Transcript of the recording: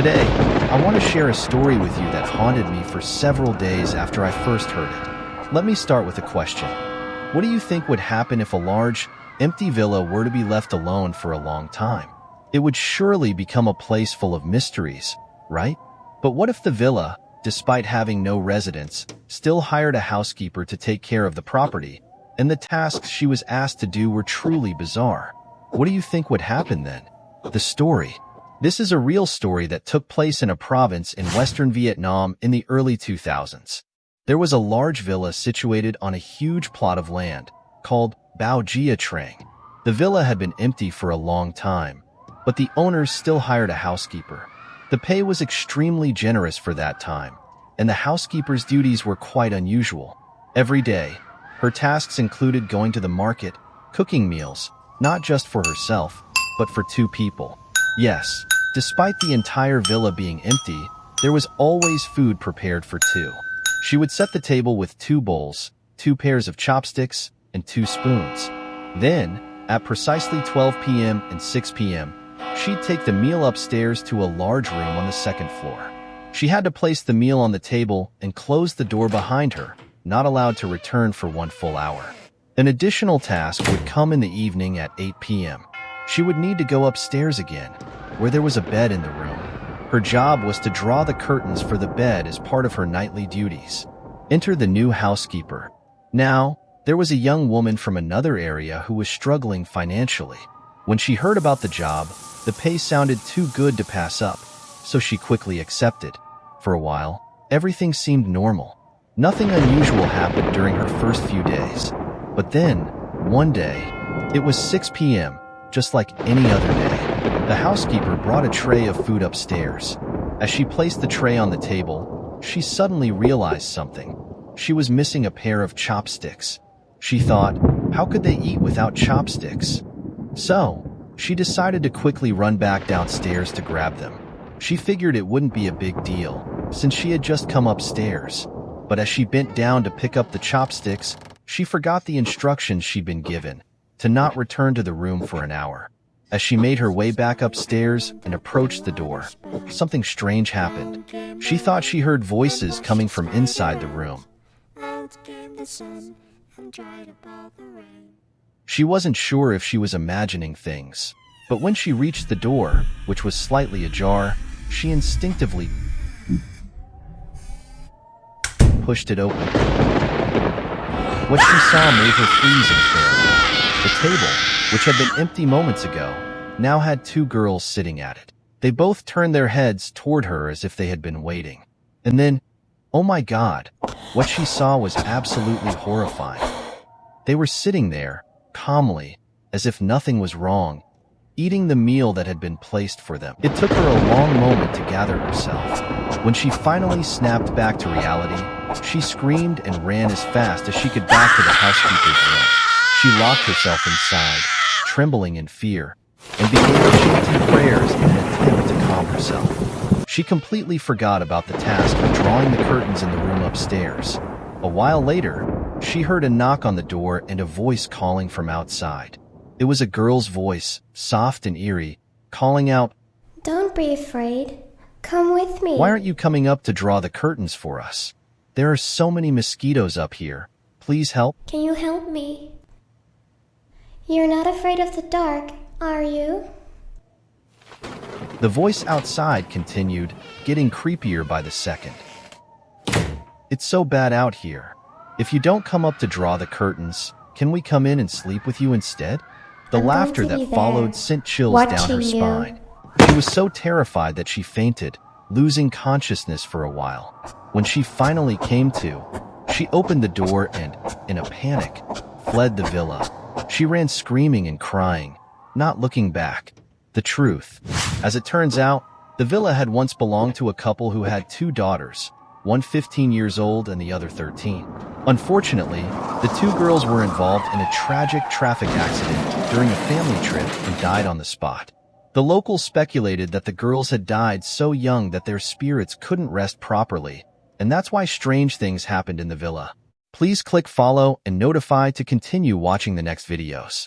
Today, I want to share a story with you that haunted me for several days after I first heard it. Let me start with a question. What do you think would happen if a large, empty villa were to be left alone for a long time? It would surely become a place full of mysteries, right? But what if the villa, despite having no residents, still hired a housekeeper to take care of the property, and the tasks she was asked to do were truly bizarre? What do you think would happen then? The story. This is a real story that took place in a province in western Vietnam in the early 2000s. There was a large villa situated on a huge plot of land called Bao Gia Trang. The villa had been empty for a long time, but the owners still hired a housekeeper. The pay was extremely generous for that time, and the housekeeper's duties were quite unusual. Every day, her tasks included going to the market, cooking meals, not just for herself, but for two people. Yes, despite the entire villa being empty, there was always food prepared for two. She would set the table with 2 bowls, 2 pairs of chopsticks, and 2 spoons. Then, at precisely 12 p.m. and 6 p.m., she'd take the meal upstairs to a large room on the second floor. She had to place the meal on the table and close the door behind her, not allowed to return for 1 full hour. An additional task would come in the evening at 8 p.m. She would need to go upstairs again, where there was a bed in the room. Her job was to draw the curtains for the bed as part of her nightly duties. Enter the new housekeeper. Now, there was a young woman from another area who was struggling financially. When she heard about the job, the pay sounded too good to pass up, so she quickly accepted. For a while, everything seemed normal. Nothing unusual happened during her first few days. But then, one day, it was 6 p.m., just like any other day. The housekeeper brought a tray of food upstairs. As she placed the tray on the table, she suddenly realized something. She was missing a pair of chopsticks. She thought, how could they eat without chopsticks? So, she decided to quickly run back downstairs to grab them. She figured it wouldn't be a big deal, since she had just come upstairs. But as she bent down to pick up the chopsticks, she forgot the instructions she'd been given, to not return to the room for an hour. As she made her way back upstairs and approached the door, something strange happened. She thought she heard voices coming from inside the room. She wasn't sure if she was imagining things, but when she reached the door, which was slightly ajar, she instinctively pushed it open. What she saw made her freeze in fear. The table, which had been empty moments ago, now had 2 girls sitting at it. They both turned their heads toward her as if they had been waiting. And then, oh my God, what she saw was absolutely horrifying. They were sitting there, calmly, as if nothing was wrong, eating the meal that had been placed for them. It took her a long moment to gather herself. When she finally snapped back to reality, she screamed and ran as fast as she could back to the housekeeper's room. She locked herself inside, trembling in fear, and began chanting prayers in an attempt to calm herself. She completely forgot about the task of drawing the curtains in the room upstairs. A while later, she heard a knock on the door and a voice calling from outside. It was a girl's voice, soft and eerie, calling out, "Don't be afraid. Come with me." "Why aren't you coming up to draw the curtains for us? There are so many mosquitoes up here. Please help." "Can you help me? You're not afraid of the dark, are you?" The voice outside continued, getting creepier by the second. "It's so bad out here. If you don't come up to draw the curtains, can we come in and sleep with you instead?" The I'm laughter going to that be followed there, sent chills down her watching you. spine. She was so terrified that she fainted, losing consciousness for a while. When she finally came to, she opened the door and, in a panic, fled the villa. She ran screaming and crying, not looking back. The truth. As it turns out, the villa had once belonged to a couple who had 2 daughters, one 15 years old and the other 13. Unfortunately, the 2 girls were involved in a tragic traffic accident during a family trip and died on the spot. The locals speculated that the girls had died so young that their spirits couldn't rest properly, and that's why strange things happened in the villa. Please click follow and notify to continue watching the next videos.